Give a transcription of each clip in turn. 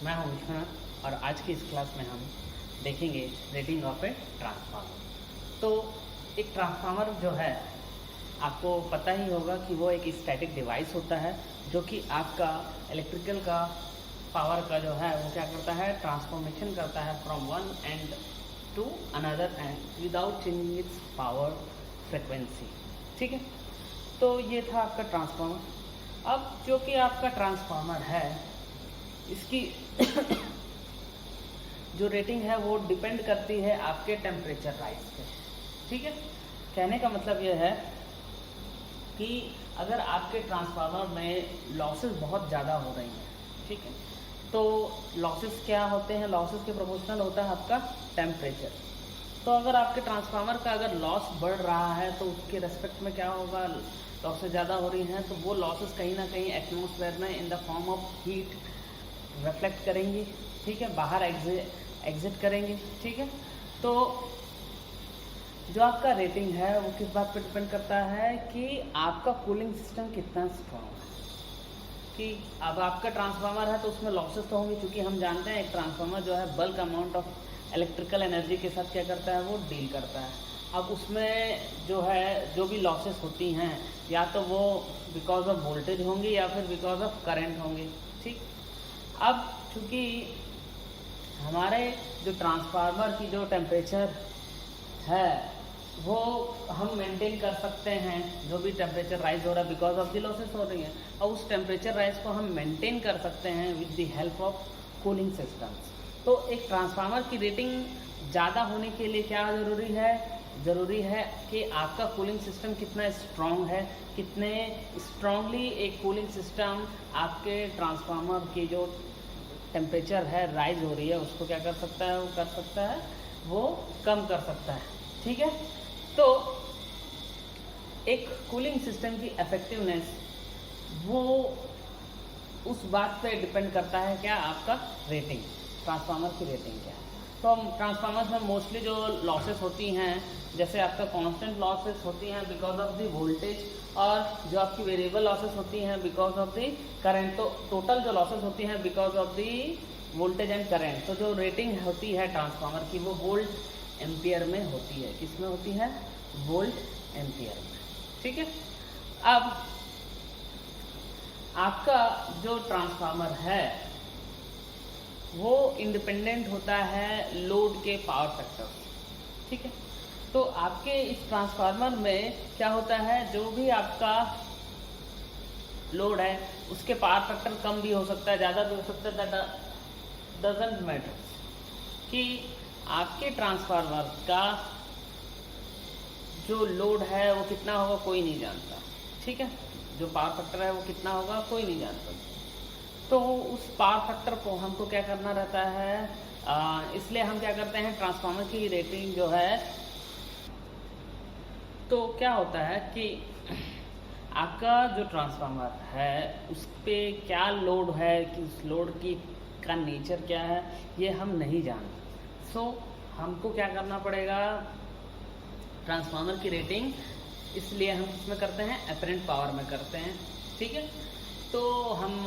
मैं हूं विश्वनाथ और आज की इस क्लास में हम देखेंगे रेटिंग ऑफ ए ट्रांसफार्मर। तो एक ट्रांसफार्मर जो है आपको पता ही होगा कि वो एक स्टैटिक डिवाइस होता है जो कि आपका इलेक्ट्रिकल का पावर का जो है वो क्या करता है, ट्रांसफॉर्मेशन करता है from one end to another end without changing its power frequency. ठीक है, तो ये था आपका ट्रांसफार्मर। अब जो कि आपका ट्रांसफार्मर है इसकी जो रेटिंग है वो डिपेंड करती है आपके टेम्परेचर राइज पे। ठीक है, कहने का मतलब ये है कि अगर आपके ट्रांसफार्मर में लॉसेस बहुत ज़्यादा हो रही हैं, ठीक है, तो लॉसेस क्या होते हैं, लॉसेस के प्रोपोर्शनल होता है आपका टेम्परेचर। तो अगर आपके ट्रांसफार्मर का अगर लॉस बढ़ रहा है तो उसके रेस्पेक्ट में क्या होगा, लॉसेस ज़्यादा हो रही हैं तो वो लॉसेस कहीं ना कहीं एटमॉस्फेयर में in the form of heat reflect करेंगी। ठीक है, बाहर एग्जिट करेंगे। ठीक है, तो जो आपका रेटिंग है वो किस बात पर डिपेंड करता है कि आपका कूलिंग सिस्टम कितना स्ट्रॉन्ग है। कि अब आपका ट्रांसफार्मर है तो उसमें लॉसेस तो होंगे, क्योंकि हम जानते हैं एक ट्रांसफार्मर जो है bulk amount of electrical energy के साथ क्या करता है, वो डील करता है। अब उसमें जो है जो भी लॉसेस होती हैं या तो वो बिकॉज ऑफ वोल्टेज होंगी या फिर बिकॉज ऑफ करंट होंगे। ठीक, अब चूँकि हमारे जो ट्रांसफार्मर की जो टेम्परेचर है वो हम मेंटेन कर सकते हैं, जो भी टेम्परेचर राइज हो रहा है बिकॉज ऑफ द लॉसेस हो रही हैं, और उस टेम्परेचर राइज को हम मेंटेन कर सकते हैं with the help of cooling systems. तो एक ट्रांसफार्मर की रेटिंग ज़्यादा होने के लिए क्या ज़रूरी है कि आपका कूलिंग सिस्टम कितना स्ट्रॉन्ग है, कितने स्ट्रॉन्गली एक कूलिंग सिस्टम आपके ट्रांसफार्मर की जो टेम्परेचर है राइज हो रही है उसको क्या कर सकता है, वो कम कर सकता है। ठीक है, तो एक कूलिंग सिस्टम की इफेक्टिवनेस वो उस बात पे डिपेंड करता है क्या, आपका रेटिंग, ट्रांसफार्मर की रेटिंग क्या है। तो हम ट्रांसफार्मर्स में मोस्टली जो लॉसेस होती हैं, जैसे आपका कांस्टेंट लॉसेस होती हैं बिकॉज ऑफ द वोल्टेज, और जो आपकी वेरिएबल लॉसेस होती हैं बिकॉज ऑफ द करंट। तो टोटल जो लॉसेस होती हैं because of the voltage and current. तो जो रेटिंग होती है ट्रांसफार्मर की वो वोल्ट एम्पियर में होती है। किस में होती है, वोल्ट एम्पियर में। ठीक है, अब आपका जो ट्रांसफार्मर है वो इंडिपेंडेंट होता है लोड के पावर फैक्टर। ठीक है, तो आपके इस ट्रांसफार्मर में क्या होता है, जो भी आपका लोड है उसके पावर फैक्टर कम भी हो सकता है, ज़्यादा भी हो सकता है, दैट डजंट मैटर। कि आपके ट्रांसफार्मर का जो लोड है वो कितना होगा कोई नहीं जानता। ठीक है, जो पावर फैक्टर है वो कितना होगा कोई नहीं जानता। तो उस पावर फैक्टर को हमको क्या करना रहता है, इसलिए हम क्या करते हैं, ट्रांसफार्मर की रेटिंग जो है, तो क्या होता है कि आपका जो ट्रांसफार्मर है उस पर क्या लोड है, कि उस लोड की का नेचर क्या है, ये हम नहीं जानते। सो हमको क्या करना पड़ेगा, ट्रांसफार्मर की रेटिंग इसलिए हम इसमें करते हैं, एपरेंट पावर में करते हैं। ठीक है, तो हम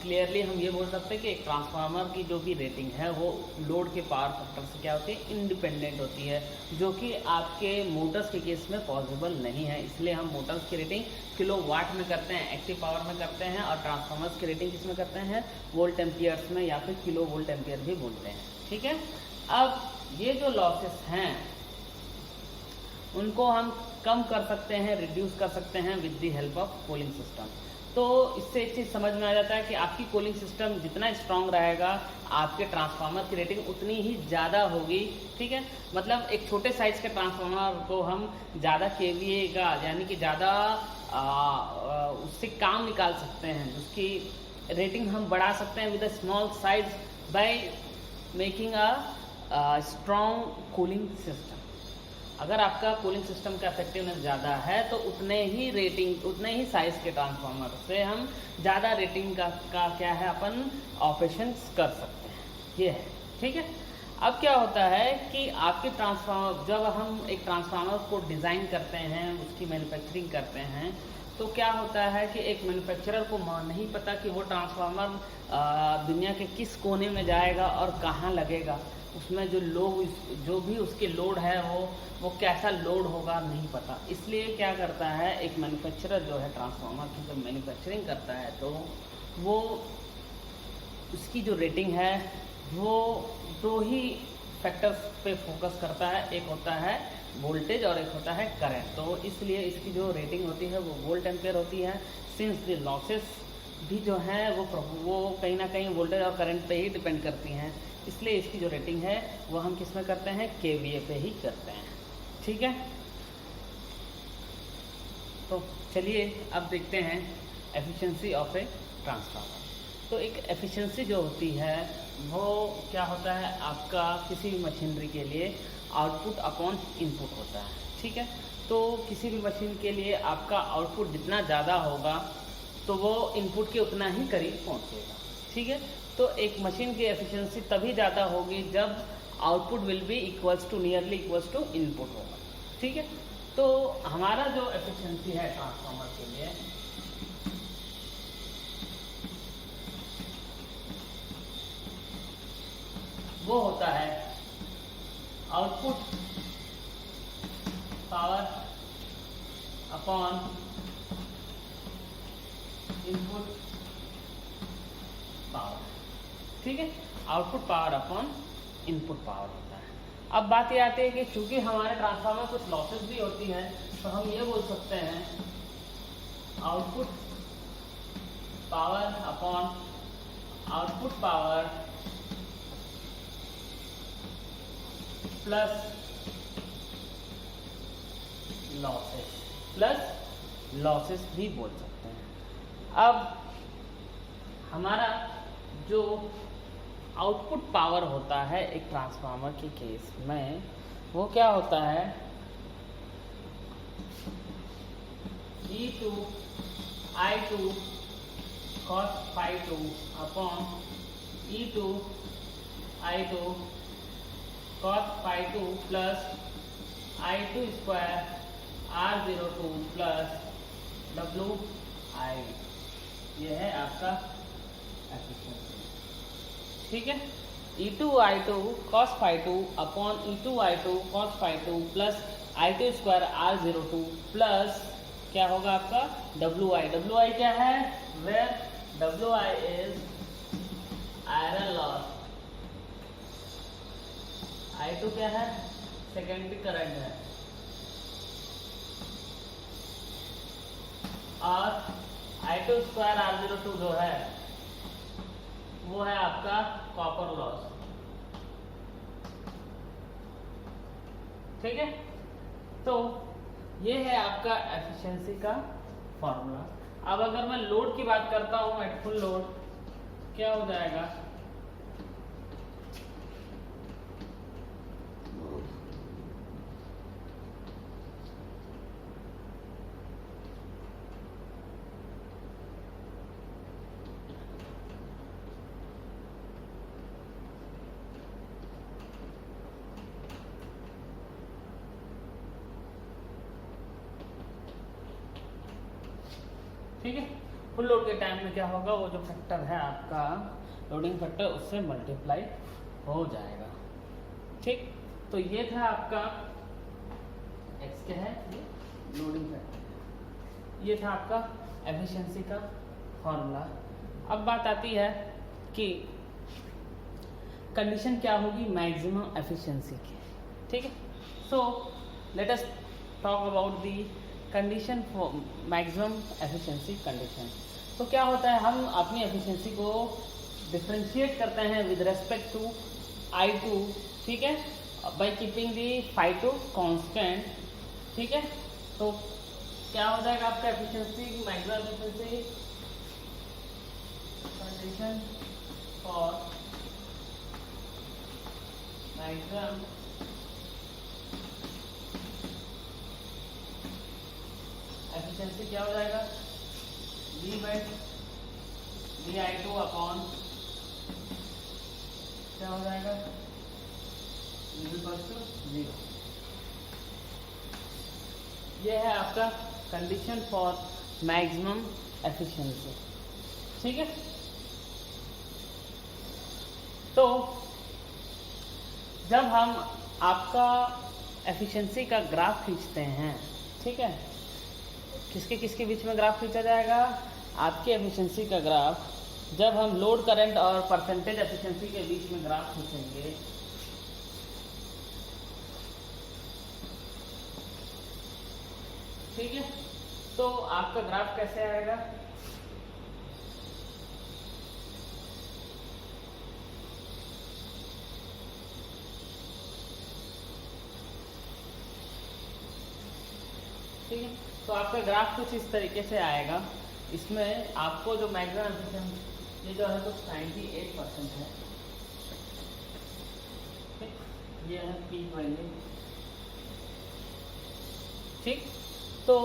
क्लियरली हम ये बोल सकते हैं कि एक ट्रांसफार्मर की जो भी रेटिंग है वो लोड के पावर फैक्टर से क्या होती है, इंडिपेंडेंट होती है, जो कि आपके मोटर्स के केस में पॉसिबल नहीं है। इसलिए हम मोटर्स की रेटिंग किलोवाट में करते हैं, एक्टिव पावर में करते हैं, और ट्रांसफार्मर्स की रेटिंग किस में करते हैं, वोल्ट एम्पियर्स में, या फिर किलो वोल्ट एम्पियर भी बोलते हैं। ठीक है, अब ये जो लॉसेस हैं उनको हम कम कर सकते हैं, रिड्यूस कर सकते हैं with the help of cooling system. तो इससे एक चीज़ समझ में आ जाता है कि आपकी कूलिंग सिस्टम जितना स्ट्रांग रहेगा आपके ट्रांसफार्मर की रेटिंग उतनी ही ज़्यादा होगी। ठीक है, मतलब एक छोटे साइज़ के ट्रांसफार्मर को हम ज़्यादा केवीए का यानी कि ज़्यादा उससे काम निकाल सकते हैं, उसकी रेटिंग हम बढ़ा सकते हैं with a small size by making a strong cooling system. अगर आपका कूलिंग सिस्टम का इफेक्टिवनेस ज़्यादा है तो उतने ही साइज़ के ट्रांसफार्मर से हम ज़्यादा रेटिंग का क्या है, अपन ऑपरेशंस कर सकते हैं, ये है। ठीक है, अब क्या होता है कि आपके ट्रांसफार्मर, जब हम एक ट्रांसफार्मर को डिज़ाइन करते हैं, उसकी मैन्युफैक्चरिंग करते हैं, तो क्या होता है कि एक मैन्युफैक्चरर को नहीं पता कि वो ट्रांसफार्मर दुनिया के किस कोने में जाएगा और कहाँ लगेगा, उसमें जो भी उसके लोड है वो कैसा लोड होगा नहीं पता। इसलिए क्या करता है एक मैन्युफैक्चरर जो है ट्रांसफार्मर की जब मैन्युफैक्चरिंग करता है तो वो उसकी जो रेटिंग है वो दो ही फैक्टर्स पे फोकस करता है, एक होता है वोल्टेज और एक होता है करंट। तो इसलिए इसकी जो रेटिंग होती है वो वोल्ट एम्पेयर होती है। सिंस द लॉसेस भी जो हैं वो कहीं ना कहीं वोल्टेज और करंट पे ही डिपेंड करती हैं, इसलिए इसकी जो रेटिंग है वो हम किस में करते हैं, केवीए पे ही करते हैं। ठीक है, तो चलिए अब देखते हैं एफिशिएंसी ऑफ ए ट्रांसफार्मर। तो एक एफिशिएंसी जो होती है वो क्या होता है, आपका किसी भी मशीनरी के लिए आउटपुट अपॉन इनपुट होता है। ठीक है, तो किसी भी मशीन के लिए आपका आउटपुट जितना ज़्यादा होगा तो वो इनपुट के उतना ही करीब पहुंचेगा। ठीक है, तो एक मशीन की एफिशिएंसी तभी ज़्यादा होगी जब output will be equals to nearly equals to input होगा। ठीक है, तो हमारा जो एफिशिएंसी है ट्रांसफार्मर के लिए वो होता है output power upon input power. ठीक है, output power upon input power होता है। अब बात ये आती है कि चूंकि हमारे ट्रांसफार्मर कुछ लॉसेस भी होती हैं तो हम ये बोल सकते हैं output power upon output power plus losses भी बोल सकते हैं। अब हमारा जो आउटपुट पावर होता है एक ट्रांसफार्मर के केस में वो क्या होता है, E2 I2 cos phi 2 upon E2 I2 cos phi 2 plus I2 square R02 plus WI। ये है आपका एफिशिएंसी। ठीक है, E2 I2 cos phi 2 upon E2 I2 cos phi 2 plus I2 square R02 plus क्या होगा आपका WI। WI क्या है, where WI is iron loss, I2 क्या है, सेकेंडरी करंट है, और I2 स्क्वायर R02 जो है वो है आपका कॉपर लॉस। ठीक है, तो ये है आपका एफिशिएंसी का फॉर्मूला। अब अगर मैं लोड की बात करता हूं एट फुल लोड क्या हो जाएगा, ठीक है, फुल लोड के टाइम में क्या होगा, वो जो फैक्टर है आपका लोडिंग फैक्टर उससे मल्टीप्लाई हो जाएगा। ठीक, तो ये था आपका एक्स क्या है, ये लोडिंग फैक्टर, ये था आपका एफिशिएंसी का फॉर्मूला। अब बात आती है कि कंडीशन क्या होगी मैक्सिमम एफिशिएंसी की। ठीक है, so let us talk about the condition for maximum efficiency condition. तो क्या होता है, हम अपनी एफिशिएंसी को डिफरेंशिएट करते हैं विद रेस्पेक्ट टू I2। ठीक है, by keeping the phi 2 constant. ठीक है, तो क्या हो जाएगा आपका efficiency, maximum efficiency condition for maximum efficiency क्या हो जाएगा, V/I2 अपॉन क्या हो जाएगा, 0। ये है आपका कंडीशन फॉर मैक्सिमम एफिशिएंसी। ठीक है, तो जब हम आपका एफिशिएंसी का ग्राफ खींचते हैं, ठीक है, किसके किसके बीच में ग्राफ खींचा जाएगा? आपके एफिशिएंसी का ग्राफ जब हम लोड करंट और परसेंटेज एफिशिएंसी के बीच में ग्राफ खींचेंगे, ठीक है, तो आपका ग्राफ कैसे आएगा? ठीक है, तो आपका ग्राफ कुछ इस तरीके से आएगा। इसमें आपको जो मैक्सिमम एफिशिएंसी ये जो है कुछ 98% है, ठीक, ये है पीक वैल्यू। ठीक, तो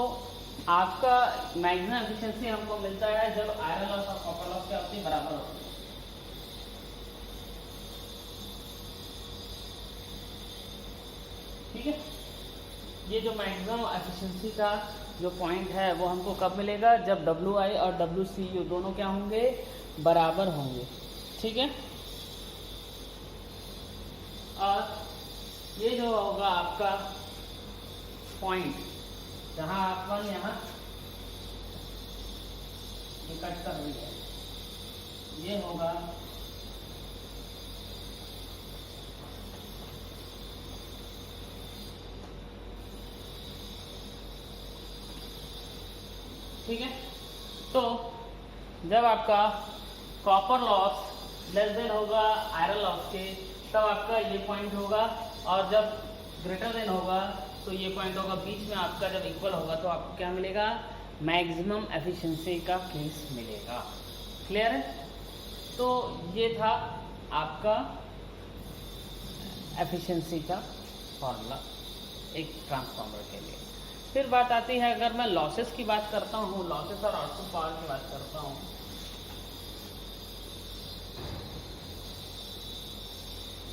आपका मैक्सिमम एफिशिएंसी हमको मिलता है जब आयरन लॉस और कॉपर लॉस क्या होती है? बराबर होती है। ठीक है, ये जो मैक्सिमम एफिशिएंसी का जो पॉइंट है वो हमको कब मिलेगा? जब WI और WCU दोनों क्या होंगे? बराबर होंगे। ठीक है, और ये जो होगा आपका पॉइंट जहां अपन यहाँ कट कर रही है, ये होगा ठीक है, तो जब आपका कॉपर लॉस लेस देन होगा आयरन लॉस के, तब आपका ये पॉइंट होगा, और जब ग्रेटर देन होगा तो ये पॉइंट होगा। बीच में आपका जब इक्वल होगा तो आपको क्या मिलेगा? मैक्सिमम एफिशिएंसी का केस मिलेगा। क्लियर है? तो ये था आपका एफिशिएंसी का फॉर्मूला एक ट्रांसफार्मर के लिए। फिर बात आती है, अगर मैं लॉसेस की बात करता हूँ, लॉसेस और आउटपुट पावर की बात करता हूँ,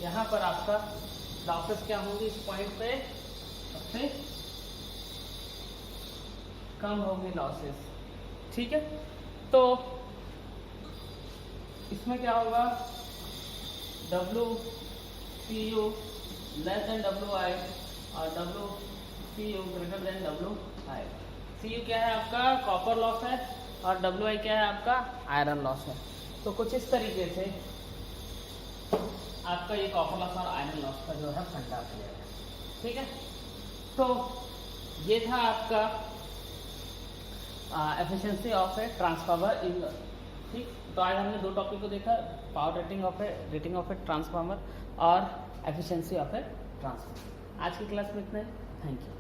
यहाँ पर आपका लॉसेस क्या होंगे? इस पॉइंट पे सबसे कम होंगे लॉसेस। ठीक है, तो इसमें क्या होगा? WCU लेस देन WI और WCU greater than WI। CU क्या है आपका? कॉपर लॉस है, और WI क्या है आपका? आयरन लॉस है। तो कुछ इस तरीके से आपका ये कॉपर लॉस और आयरन लॉस का जो है फंडा क्लियर है। ठीक है, तो ये था आपका एफिशिएंसी ऑफ ए ट्रांसफार्मर इन। ठीक, तो आज हमने दो टॉपिक को देखा, power rating of a transformer और एफिशिएंसी ऑफ ए ट्रांसफार्मर। आज की क्लास में इतना ही। Thank you.